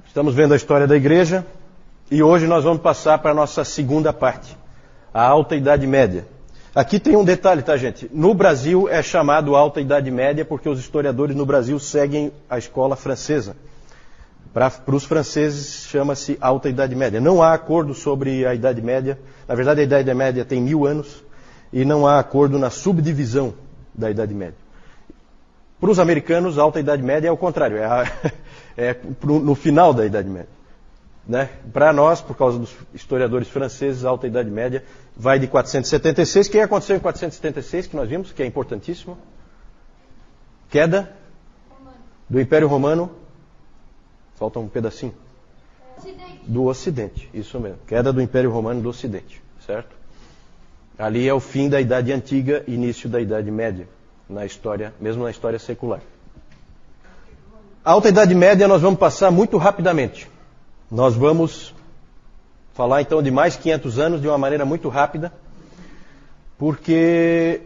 Estamos vendo a história da igreja e hoje nós vamos passar para a nossa segunda parte, a Alta Idade Média. Aqui tem um detalhe, tá, gente? No Brasil é chamado Alta Idade Média porque os historiadores no Brasil seguem a escola francesa. Para os franceses chama-se Alta Idade Média. Não há acordo sobre a Idade Média. Na verdade, a Idade Média tem 1000 anos e não há acordo na subdivisão da Idade Média. Para os americanos, a Alta Idade Média é o contrário, no final da Idade Média. Né? Para nós, por causa dos historiadores franceses, a Alta Idade Média vai de 476. O que aconteceu em 476, que nós vimos, que é importantíssimo? Queda do Império Romano. Falta um pedacinho. Do Ocidente, isso mesmo. Queda do Império Romano do Ocidente, certo? Ali é o fim da Idade Antiga, início da Idade Média, na história, mesmo na história secular. A Alta Idade Média nós vamos passar muito rapidamente. Nós vamos falar então de mais 500 anos de uma maneira muito rápida, porque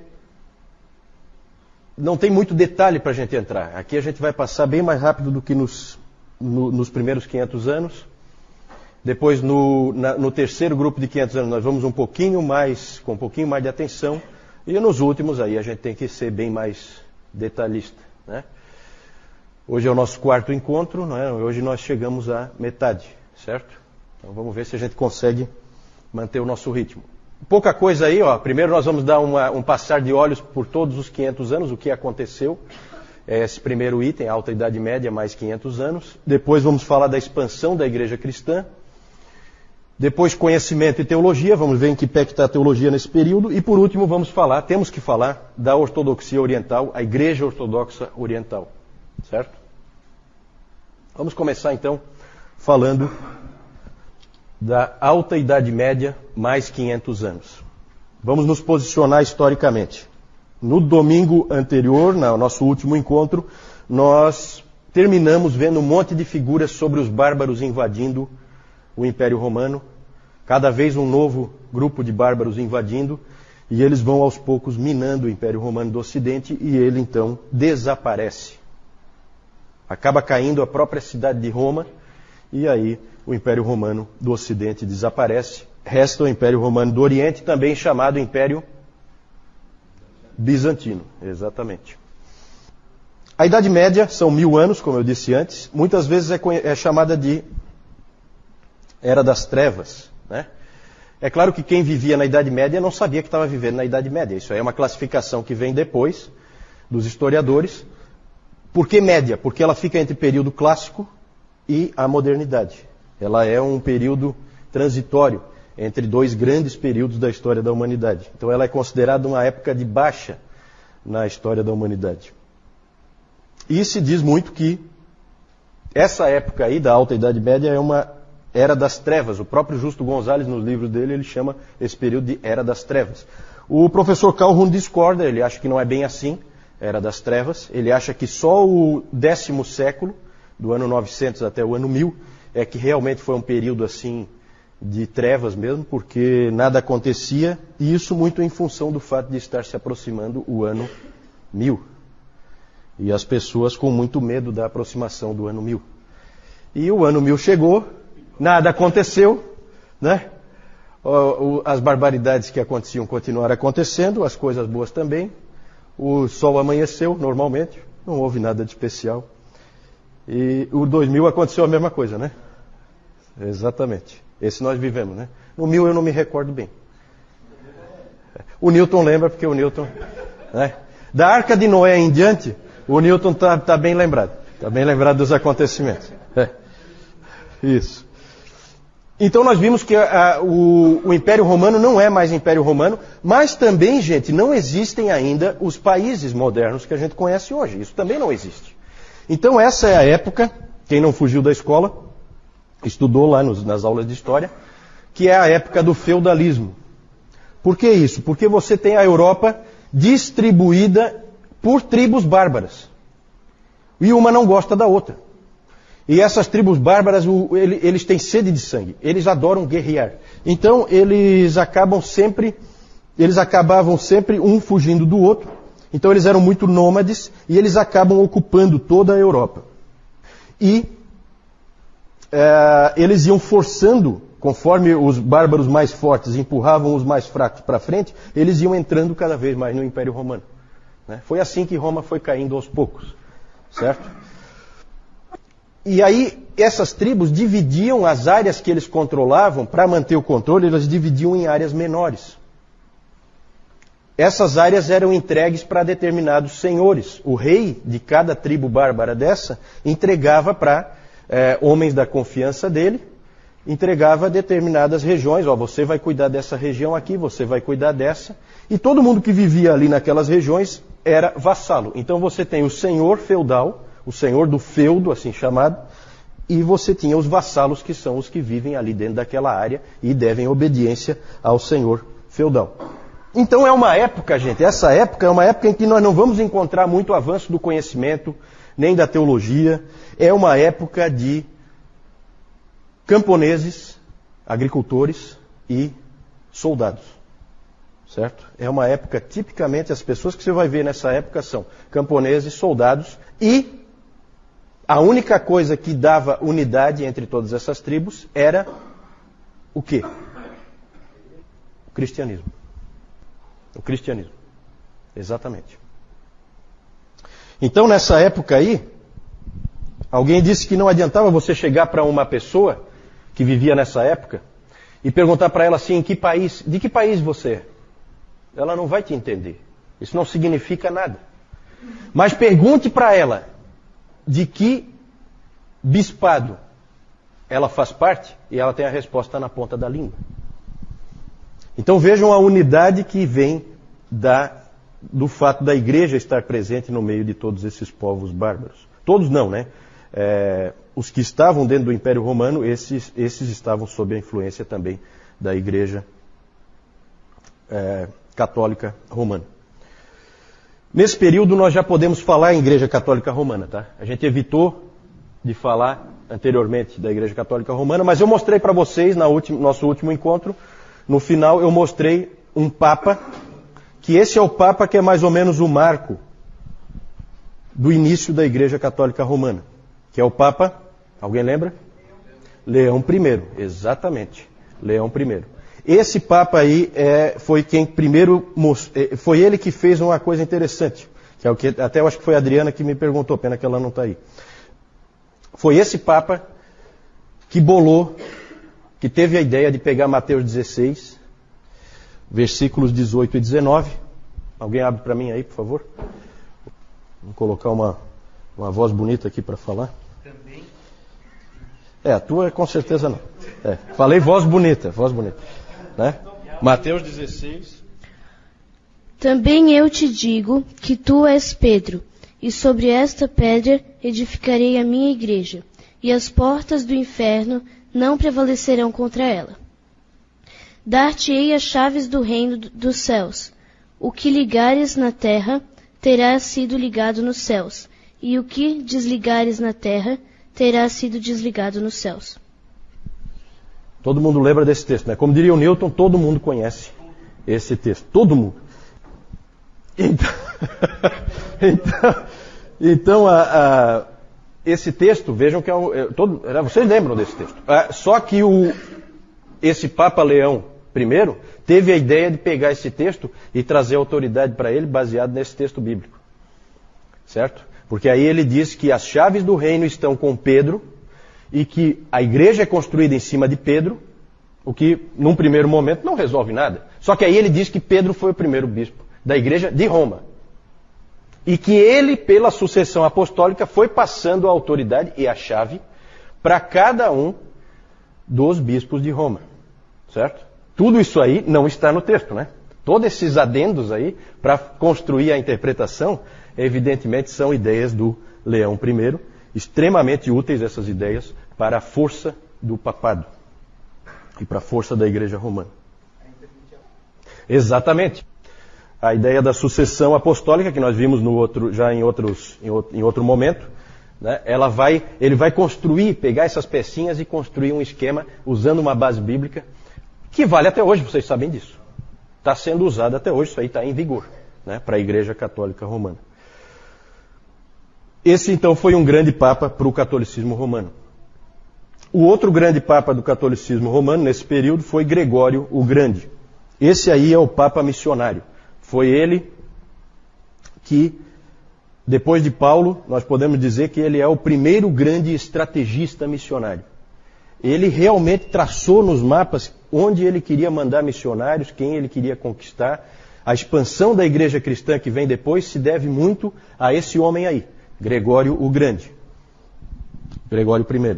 não tem muito detalhe para a gente entrar. Aqui a gente vai passar bem mais rápido do que nos primeiros 500 anos. Depois, no terceiro grupo de 500 anos, nós vamos com um pouquinho mais de atenção. E nos últimos, aí a gente tem que ser bem mais detalhista, né? Hoje é o nosso quarto encontro, não é? Hoje nós chegamos à metade, certo? Então vamos ver se a gente consegue manter o nosso ritmo. Pouca coisa aí, ó. Primeiro nós vamos dar um passar de olhos por todos os 500 anos, o que aconteceu. É esse primeiro item, Alta Idade Média, mais 500 anos. Depois vamos falar da expansão da igreja cristã. Depois conhecimento e teologia, vamos ver em que pé que está a teologia nesse período. E por último temos que falar da ortodoxia oriental, a igreja ortodoxa oriental. Certo? Vamos começar então falando da Alta Idade Média, mais 500 anos. Vamos nos posicionar historicamente. No domingo anterior, no nosso último encontro, nós terminamos vendo um monte de figuras sobre os bárbaros invadindo o Império Romano. Cada vez um novo grupo de bárbaros invadindo, e eles vão aos poucos minando o Império Romano do Ocidente, e ele então desaparece. Acaba caindo a própria cidade de Roma, e aí o Império Romano do Ocidente desaparece. Resta o Império Romano do Oriente, também chamado Império Bizantino, exatamente. A Idade Média são 1000 anos, como eu disse antes. Muitas vezes é chamada de Era das Trevas, né? É claro que quem vivia na Idade Média não sabia que estava vivendo na Idade Média. Isso aí é uma classificação que vem depois dos historiadores. Por que média? Porque ela fica entre o período clássico e a modernidade. Ela é um período transitório entre dois grandes períodos da história da humanidade. Então ela é considerada uma época de baixa na história da humanidade. E se diz muito que essa época aí da Alta Idade Média é uma Era das Trevas. O próprio Justo Gonzalez, nos livros dele, ele chama esse período de Era das Trevas. O professor Calhoun discorda, ele acha que não é bem assim, Era das Trevas. Ele acha que só o 10º século, do ano 900 até o ano 1000, é que realmente foi um período assim de trevas mesmo, porque nada acontecia, e isso muito em função do fato de estar se aproximando o ano 1000. E as pessoas com muito medo da aproximação do ano 1000. E o ano 1000 chegou, nada aconteceu, né? As barbaridades que aconteciam continuaram acontecendo, as coisas boas também. O sol amanheceu normalmente, não houve nada de especial. E o 2000 aconteceu a mesma coisa, né? Exatamente. Esse nós vivemos, né? No 1000 eu não me recordo bem. O Newton lembra, porque o Newton, né? Da Arca de Noé em diante, o Newton está bem lembrado. Está bem lembrado dos acontecimentos. Isso. Então nós vimos que o Império Romano não é mais Império Romano, mas também, gente, não existem ainda os países modernos que a gente conhece hoje. Isso também não existe. Então essa é a época, quem não fugiu da escola, estudou lá nas aulas de história, que é a época do feudalismo. Por que isso? Porque você tem a Europa distribuída por tribos bárbaras. E uma não gosta da outra. E essas tribos bárbaras, eles têm sede de sangue. Eles adoram guerrear. Então, eles acabavam sempre um fugindo do outro. Então, eles eram muito nômades e eles acabam ocupando toda a Europa. E eles iam forçando, conforme os bárbaros mais fortes empurravam os mais fracos para frente, eles iam entrando cada vez mais no Império Romano. Né? Foi assim que Roma foi caindo aos poucos, certo? E aí, essas tribos dividiam as áreas que eles controlavam, para manter o controle, elas dividiam em áreas menores. Essas áreas eram entregues para determinados senhores. O rei de cada tribo bárbara dessa entregava para homens da confiança dele, entregava determinadas regiões. Ó, você vai cuidar dessa região aqui, você vai cuidar dessa. E todo mundo que vivia ali naquelas regiões era vassalo. Então você tem o senhor feudal, o senhor do feudo, assim chamado, e você tinha os vassalos, que são os que vivem ali dentro daquela área e devem obediência ao senhor feudal. Então é uma época, gente, essa época é uma época em que nós não vamos encontrar muito avanço do conhecimento, nem da teologia. É uma época de camponeses, agricultores e soldados. Certo? É uma época, tipicamente, as pessoas que você vai ver nessa época são camponeses, soldados, e a única coisa que dava unidade entre todas essas tribos era o quê? O cristianismo. O cristianismo. Exatamente. Então, nessa época aí, alguém disse que não adiantava você chegar para uma pessoa que vivia nessa época e perguntar para ela assim, de que país você é? Ela não vai te entender. Isso não significa nada. Mas pergunte para ela de que bispado ela faz parte e ela tem a resposta na ponta da língua. Então vejam a unidade que vem do fato da igreja estar presente no meio de todos esses povos bárbaros. Todos não, né? Os que estavam dentro do Império Romano, esses estavam sob a influência também da igreja católica romana. Nesse período nós já podemos falar em igreja católica romana, tá? A gente evitou de falar anteriormente da igreja católica romana, mas eu mostrei para vocês no nosso último encontro, no final eu mostrei um papa, que esse é o papa que é mais ou menos o marco do início da igreja católica romana, que é o papa, alguém lembra? Leão I, exatamente, Leão I. Esse Papa aí foi quem primeiro foi ele que fez uma coisa interessante, que é o que até eu acho que foi a Adriana que me perguntou, pena que ela não está aí. Foi esse Papa que que teve a ideia de pegar Mateus 16, versículos 18 e 19. Alguém abre para mim aí, por favor? Vou colocar uma voz bonita aqui para falar. Também. A tua com certeza não. Falei voz bonita. Né? Mateus 16. Também eu te digo que tu és Pedro, e sobre esta pedra edificarei a minha igreja, e as portas do inferno não prevalecerão contra ela. Dar-te-ei as chaves do reino dos céus. O que ligares na terra terá sido ligado nos céus, e o que desligares na terra terá sido desligado nos céus. Todo mundo lembra desse texto, né? Como diria o Newton, todo mundo conhece esse texto. Todo mundo. Então esse texto, vejam que vocês lembram desse texto. Só que esse Papa Leão I teve a ideia de pegar esse texto e trazer autoridade para ele baseado nesse texto bíblico. Certo? Porque aí ele diz que as chaves do reino estão com Pedro, e que a igreja é construída em cima de Pedro, o que, num primeiro momento, não resolve nada. Só que aí ele diz que Pedro foi o primeiro bispo da igreja de Roma. E que ele, pela sucessão apostólica, foi passando a autoridade e a chave para cada um dos bispos de Roma. Certo? Tudo isso aí não está no texto, né? Todos esses adendos aí, para construir a interpretação, evidentemente são ideias do Leão I, extremamente úteis essas ideias para a força do papado e para a força da igreja romana. Exatamente. A ideia da sucessão apostólica, que nós vimos em outro momento, né? Ele vai pegar essas pecinhas e construir um esquema usando uma base bíblica que vale até hoje, vocês sabem disso. Está sendo usado até hoje, isso aí está em vigor, né? Para a igreja católica romana. Esse, então, foi um grande papa para o catolicismo romano. O outro grande papa do catolicismo romano, nesse período, foi Gregório o Grande. Esse aí é o papa missionário. Foi ele que, depois de Paulo, nós podemos dizer que ele é o primeiro grande estrategista missionário. Ele realmente traçou nos mapas onde ele queria mandar missionários, quem ele queria conquistar. A expansão da igreja cristã que vem depois se deve muito a esse homem aí, Gregório o Grande. Gregório I.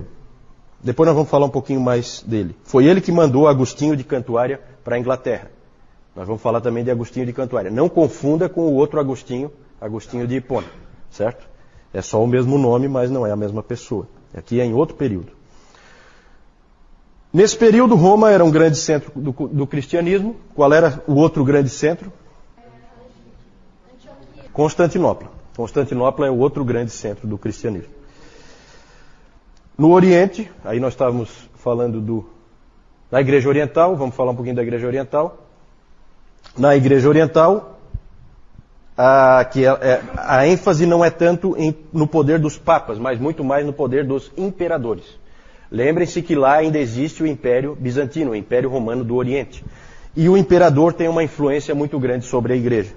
Depois nós vamos falar um pouquinho mais dele. Foi ele que mandou Agostinho de Cantuária para a Inglaterra. Nós vamos falar também de Agostinho de Cantuária. Não confunda com o outro Agostinho, Agostinho de Hipona, certo? É só o mesmo nome, mas não é a mesma pessoa. Aqui é em outro período. Nesse período, Roma era um grande centro do cristianismo. Qual era o outro grande centro? Constantinopla. Constantinopla é o outro grande centro do cristianismo. No Oriente, aí nós estávamos falando da Igreja Oriental, vamos falar um pouquinho da Igreja Oriental. Na Igreja Oriental, a ênfase não é tanto no poder dos papas, mas muito mais no poder dos imperadores. Lembrem-se que lá ainda existe o Império Bizantino, o Império Romano do Oriente. E o imperador tem uma influência muito grande sobre a igreja.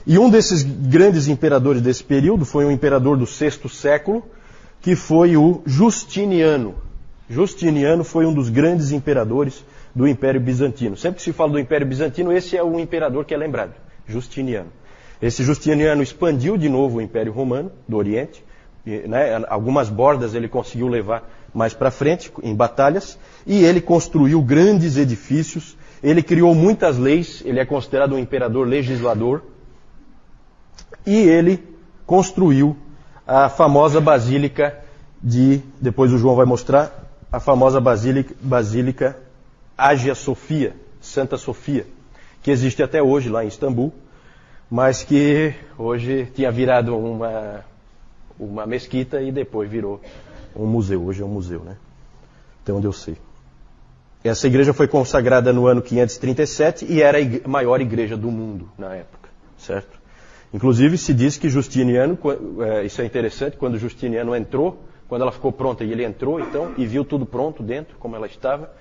E um desses grandes imperadores desse período foi um imperador do VI século, que foi o Justiniano. Justiniano foi um dos grandes imperadores do Império Bizantino. Sempre que se fala do Império Bizantino, esse é o imperador que é lembrado, Justiniano. Esse Justiniano expandiu de novo o Império Romano do Oriente, né? Algumas bordas ele conseguiu levar mais para frente, em batalhas, e ele construiu grandes edifícios, ele criou muitas leis, ele é considerado um imperador legislador, e ele construiu a famosa Basílica depois o João vai mostrar, a famosa Basílica Hagia Sophia, Santa Sofia, que existe até hoje lá em Istambul, mas que hoje tinha virado uma mesquita e depois virou um museu. Hoje é um museu, né? Até onde eu sei. Essa igreja foi consagrada no ano 537 e era a maior igreja do mundo na época, certo? Inclusive se diz que Justiniano, isso é interessante, quando Justiniano entrou, quando ela ficou pronta e ele entrou então, e viu tudo pronto dentro, como ela estava,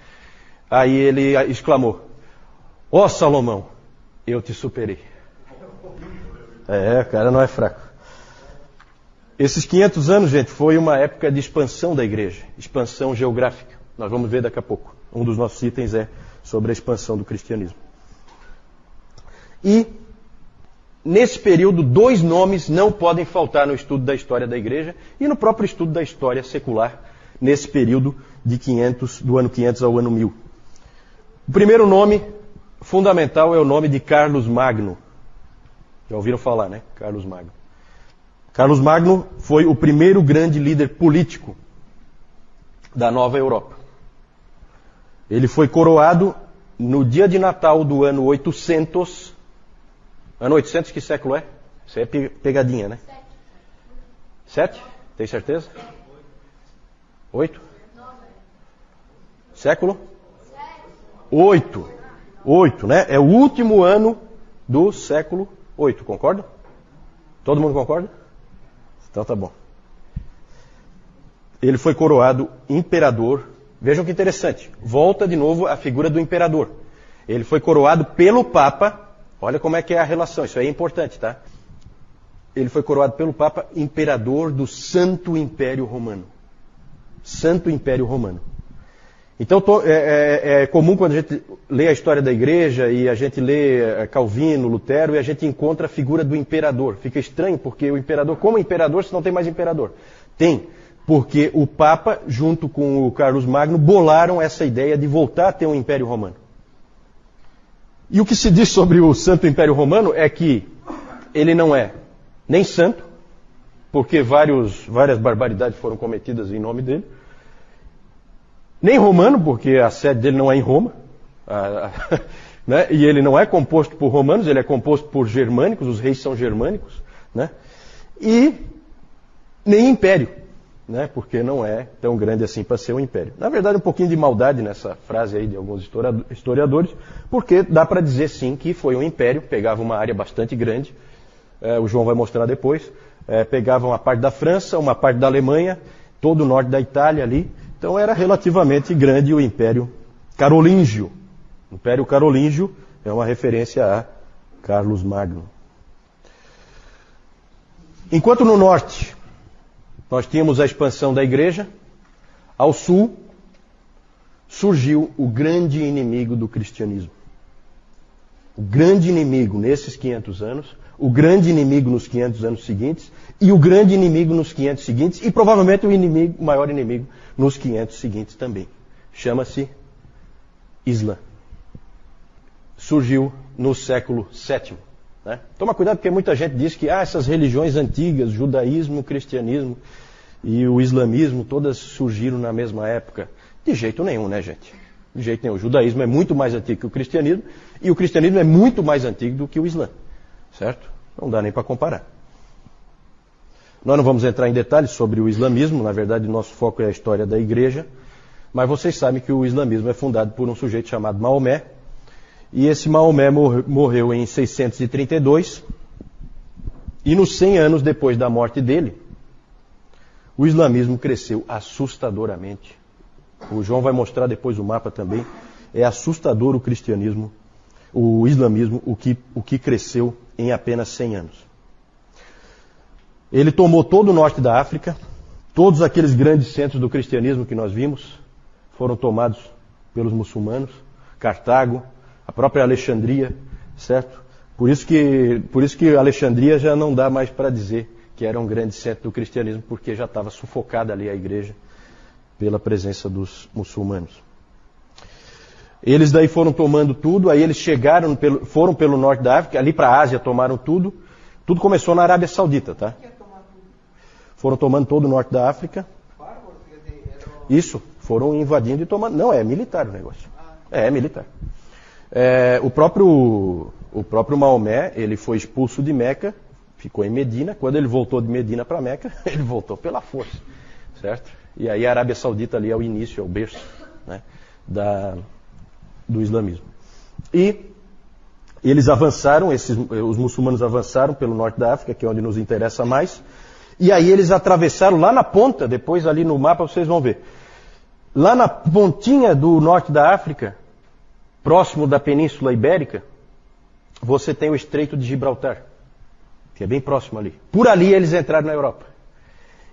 aí ele exclamou: ó Salomão, eu te superei. O cara não é fraco. Esses 500 anos, gente, foi uma época de expansão da igreja, expansão geográfica. Nós vamos ver daqui a pouco. Um dos nossos itens é sobre a expansão do cristianismo. E, nesse período, 2 nomes não podem faltar no estudo da história da igreja e no próprio estudo da história secular, nesse período do ano 500 ao ano 1000. O primeiro nome fundamental é o nome de Carlos Magno. Já ouviram falar, né? Carlos Magno. Carlos Magno foi o primeiro grande líder político da Nova Europa. Ele foi coroado no dia de Natal do ano 800. Ano 800, que século é? Isso aí é pegadinha, né? 7? Tem certeza? 8? Século? 8. 8, né? É o último ano do século 8, concorda? Todo mundo concorda? Então tá bom. Ele foi coroado imperador. Vejam que interessante. Volta de novo a figura do imperador. Ele foi coroado pelo Papa. Olha como é que é a relação. Isso aí é importante, tá? Ele foi coroado pelo Papa imperador do Santo Império Romano. Santo Império Romano. Então é comum quando a gente lê a história da igreja e a gente lê Calvino, Lutero e a gente encontra a figura do imperador. Fica estranho porque o imperador, como imperador, se não tem mais imperador? Tem, porque o Papa, junto com o Carlos Magno, bolaram essa ideia de voltar a ter um Império Romano. E o que se diz sobre o Santo Império Romano é que ele não é nem santo, porque várias barbaridades foram cometidas em nome dele, nem romano, porque a sede dele não é em Roma, né? E ele não é composto por romanos, ele é composto por germânicos, os reis são germânicos, né? E nem império, né? Porque não é tão grande assim para ser um império. Na verdade, um pouquinho de maldade nessa frase aí de alguns historiadores, porque dá para dizer sim que foi um império, pegava uma área bastante grande, o João vai mostrar depois, pegava uma parte da França, uma parte da Alemanha, todo o norte da Itália ali. Então era relativamente grande o Império Carolíngio. O Império Carolíngio é uma referência a Carlos Magno. Enquanto no norte nós tínhamos a expansão da igreja, ao sul surgiu o grande inimigo do cristianismo. O grande inimigo nesses 500 anos, o grande inimigo nos 500 anos seguintes, e o grande inimigo nos 500 seguintes, e provavelmente o maior inimigo nos 500 seguintes também. Chama-se Islã. Surgiu no século VII. Né? Toma cuidado porque muita gente diz que essas religiões antigas, judaísmo, cristianismo e o islamismo, todas surgiram na mesma época. De jeito nenhum, né, gente? De jeito nenhum. O judaísmo é muito mais antigo que o cristianismo e o cristianismo é muito mais antigo do que o Islã. Certo? Não dá nem para comparar. Nós não vamos entrar em detalhes sobre o islamismo, na verdade nosso foco é a história da igreja, mas vocês sabem que o islamismo é fundado por um sujeito chamado Maomé, e esse Maomé morreu em 632, e nos 100 anos depois da morte dele, o islamismo cresceu assustadoramente. O João vai mostrar depois o mapa também. É assustador o islamismo, o que cresceu em apenas 100 anos. Ele tomou todo o norte da África, todos aqueles grandes centros do cristianismo que nós vimos foram tomados pelos muçulmanos, Cartago, a própria Alexandria, certo? Por isso que Alexandria já não dá mais para dizer que era um grande centro do cristianismo, porque já estava sufocada ali a igreja pela presença dos muçulmanos. Eles daí foram tomando tudo, aí eles foram pelo norte da África, ali para a Ásia tomaram tudo. Tudo começou na Arábia Saudita, tá? Foram tomando todo o norte da África. Isso, foram invadindo e tomando. Não, é militar o negócio. É militar. O próprio Maomé, ele foi expulso de Meca, ficou em Medina. Quando ele voltou de Medina para Meca, ele voltou pela força, certo? E aí a Arábia Saudita ali é o início, é o berço, né, do islamismo. E eles avançaram, os muçulmanos avançaram pelo norte da África, que é onde nos interessa mais, e aí eles atravessaram lá na ponta, depois ali no mapa vocês vão ver, lá na pontinha do norte da África, próximo da Península Ibérica, você tem o Estreito de Gibraltar, que é bem próximo ali. Por ali eles entraram na Europa.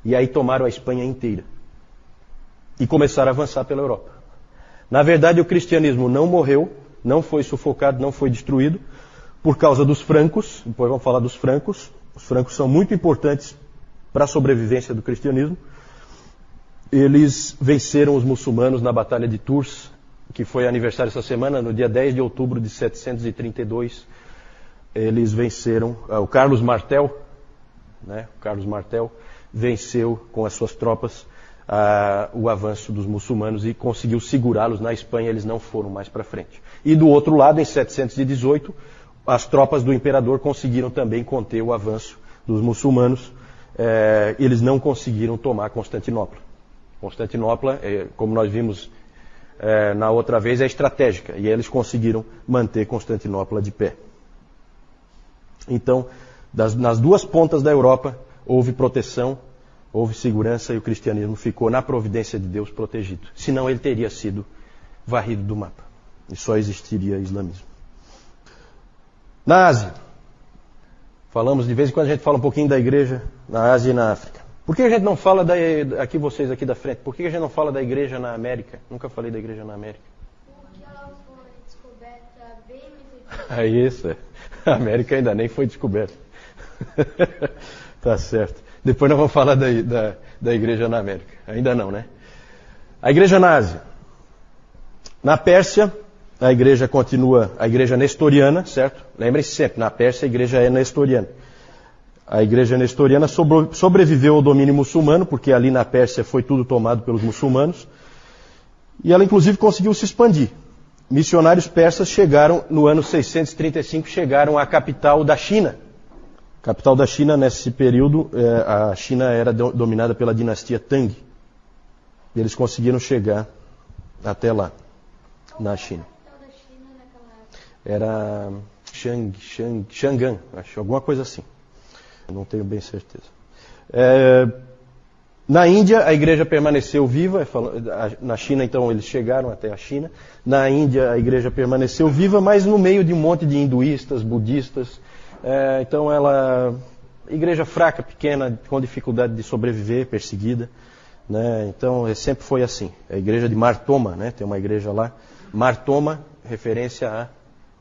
E aí tomaram a Espanha inteira. E começaram a avançar pela Europa. Na verdade, o cristianismo não morreu, não foi sufocado, não foi destruído, por causa dos francos. Depois vamos falar dos francos. Os francos são muito importantes para a sobrevivência do cristianismo. Eles venceram os muçulmanos na Batalha de Tours, que foi aniversário essa semana, no dia 10 de outubro de 732. Eles venceram o Carlos Martel, né? O Carlos Martel venceu com as suas tropas o avanço dos muçulmanos e conseguiu segurá-los na Espanha. Eles não foram mais para frente. E do outro lado, em 718, as tropas do imperador conseguiram também conter o avanço dos muçulmanos. Eles não conseguiram tomar Constantinopla. Constantinopla, como nós vimos na outra vez, é estratégica. E eles conseguiram manter Constantinopla de pé. Então, nas duas pontas da Europa, houve proteção, houve segurança e o cristianismo ficou na providência de Deus protegido. Senão ele teria sido varrido do mapa. E só existiria islamismo. Na Ásia. Falamos de vez em quando a gente fala um pouquinho da igreja na Ásia e na África. Por que a gente não fala aqui vocês aqui da frente? Por que a gente não fala da igreja na América? Nunca falei da igreja na América. Porque ela foi descoberta bem É isso. A América ainda nem foi descoberta. Tá certo. Depois nós vamos falar da igreja na América. Ainda não, né? A igreja na Ásia. Na Pérsia, a igreja continua, a igreja nestoriana, certo? Lembrem-se sempre, na Pérsia a igreja é nestoriana. A igreja nestoriana sobreviveu ao domínio muçulmano, porque ali na Pérsia foi tudo tomado pelos muçulmanos. E ela inclusive conseguiu se expandir. Missionários persas chegaram, no ano 635, chegaram à capital da China. A capital da China, nesse período, a China era dominada pela dinastia Tang. E eles conseguiram chegar até lá, na China. Era Chang'an, acho, alguma coisa assim. Não tenho bem certeza. Na Índia, a igreja permaneceu viva. Na China, então, eles chegaram até a China. Na Índia, a igreja permaneceu viva, mas no meio de um monte de hinduístas, budistas. Então, igreja fraca, pequena, com dificuldade de sobreviver, perseguida. Né? Então, sempre foi assim. A igreja de Mar Thoma, né? Tem uma igreja lá. Mar Thoma, referência a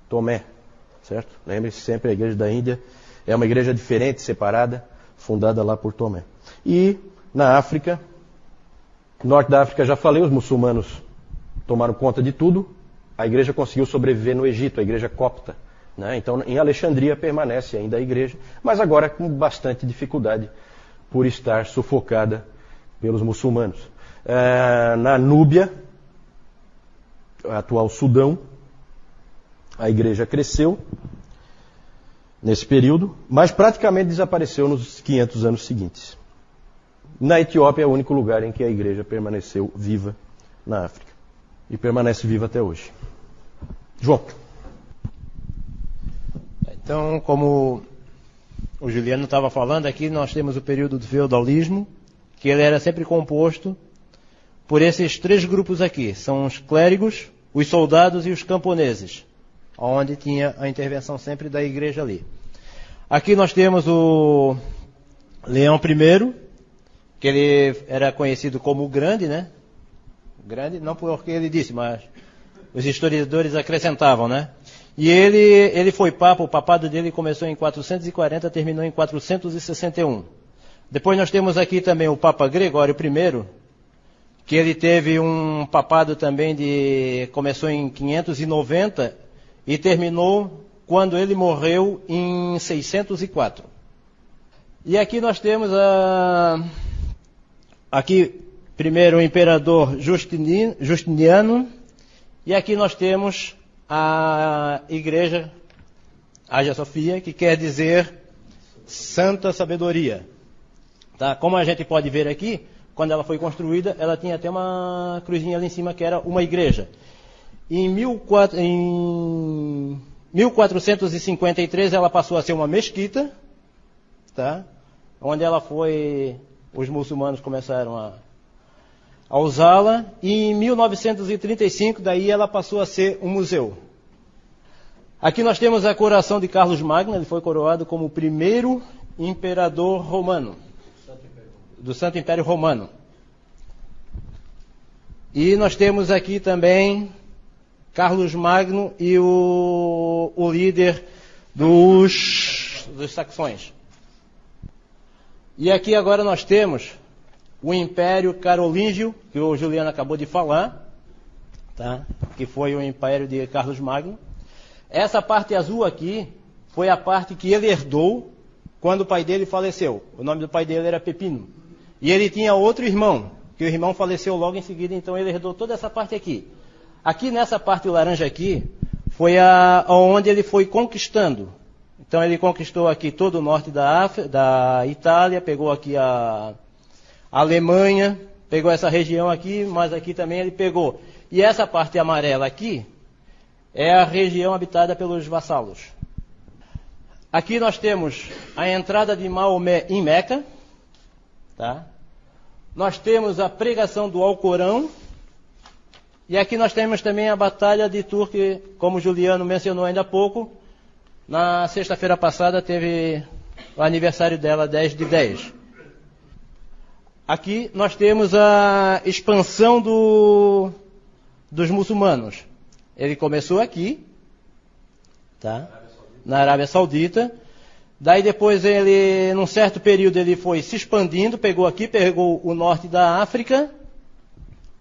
Tomé. Certo? Lembre-se sempre, a igreja da Índia é uma igreja diferente, separada, fundada lá por Tomé. E na África, norte da África, já falei, os muçulmanos tomaram conta de tudo. A igreja conseguiu sobreviver no Egito, a igreja copta. Né? Então, em Alexandria permanece ainda a igreja, mas agora com bastante dificuldade por estar sufocada pelos muçulmanos. Na Núbia, atual Sudão, a igreja cresceu nesse período, mas praticamente desapareceu nos 500 anos seguintes. Na Etiópia é o único lugar em que a igreja permaneceu viva na África. E permanece viva até hoje. João. Então, como o Juliano estava falando, aqui nós temos o período do feudalismo, que ele era sempre composto por esses três grupos aqui. São os clérigos, os soldados e os camponeses, onde tinha a intervenção sempre da igreja ali. Aqui nós temos o Leão I, que ele era conhecido como o Grande, né? Grande, não porque ele disse, mas os historiadores acrescentavam, né? E ele foi papa, o papado dele começou em 440, terminou em 461. Depois nós temos aqui também o Papa Gregório I, que ele teve um papado também começou em 590 e terminou quando ele morreu em 604. E aqui nós temos aqui primeiro o imperador Justiniano, e aqui nós temos a igreja Hagia Sophia, que quer dizer Santa Sabedoria. Tá? Como a gente pode ver aqui, quando ela foi construída, ela tinha até uma cruzinha ali em cima que era uma igreja. Em 1453 ela passou a ser uma mesquita, tá? Onde os muçulmanos começaram a usá-la, e em 1935 daí ela passou a ser um museu. Aqui nós temos a coroação de Carlos Magno, ele foi coroado como o primeiro imperador romano, do Santo Império Romano. E nós temos aqui também Carlos Magno e o líder dos saxões. E aqui agora nós temos o Império Carolíngio, que o Juliano acabou de falar, tá? Que foi o Império de Carlos Magno. Essa parte azul aqui foi a parte que ele herdou quando o pai dele faleceu. O nome do pai dele era Pepino. E ele tinha outro irmão, que o irmão faleceu logo em seguida, então ele herdou toda essa parte aqui. Aqui nessa parte laranja aqui, foi onde ele foi conquistando. Então ele conquistou aqui todo o norte da Itália, pegou aqui a Alemanha, pegou essa região aqui, mas aqui também ele pegou. E essa parte amarela aqui é a região habitada pelos vassalos. Aqui nós temos a entrada de Maomé em Meca, tá? Nós temos a pregação do Alcorão, e aqui nós temos também a Batalha de Turque, como o Juliano mencionou ainda há pouco. Na sexta-feira passada teve o aniversário dela, 10/10. Aqui nós temos a expansão dos muçulmanos. Ele começou aqui, tá? Na Arábia Saudita. Daí depois ele, num certo período, ele foi se expandindo, pegou o norte da África,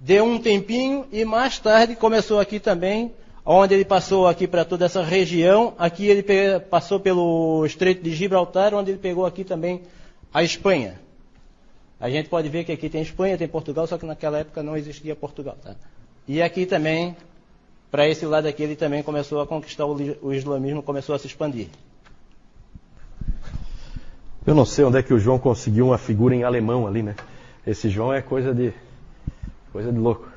deu um tempinho e mais tarde começou aqui também, onde ele passou aqui para toda essa região. Aqui ele passou pelo Estreito de Gibraltar, onde ele pegou aqui também a Espanha. A gente pode ver que aqui tem Espanha, tem Portugal, só que naquela época não existia Portugal, tá? E aqui também, para esse lado aqui, ele também começou a conquistar o islamismo, começou a se expandir. Eu não sei onde é que o João conseguiu uma figura em alemão ali, né? Esse João é coisa de louco.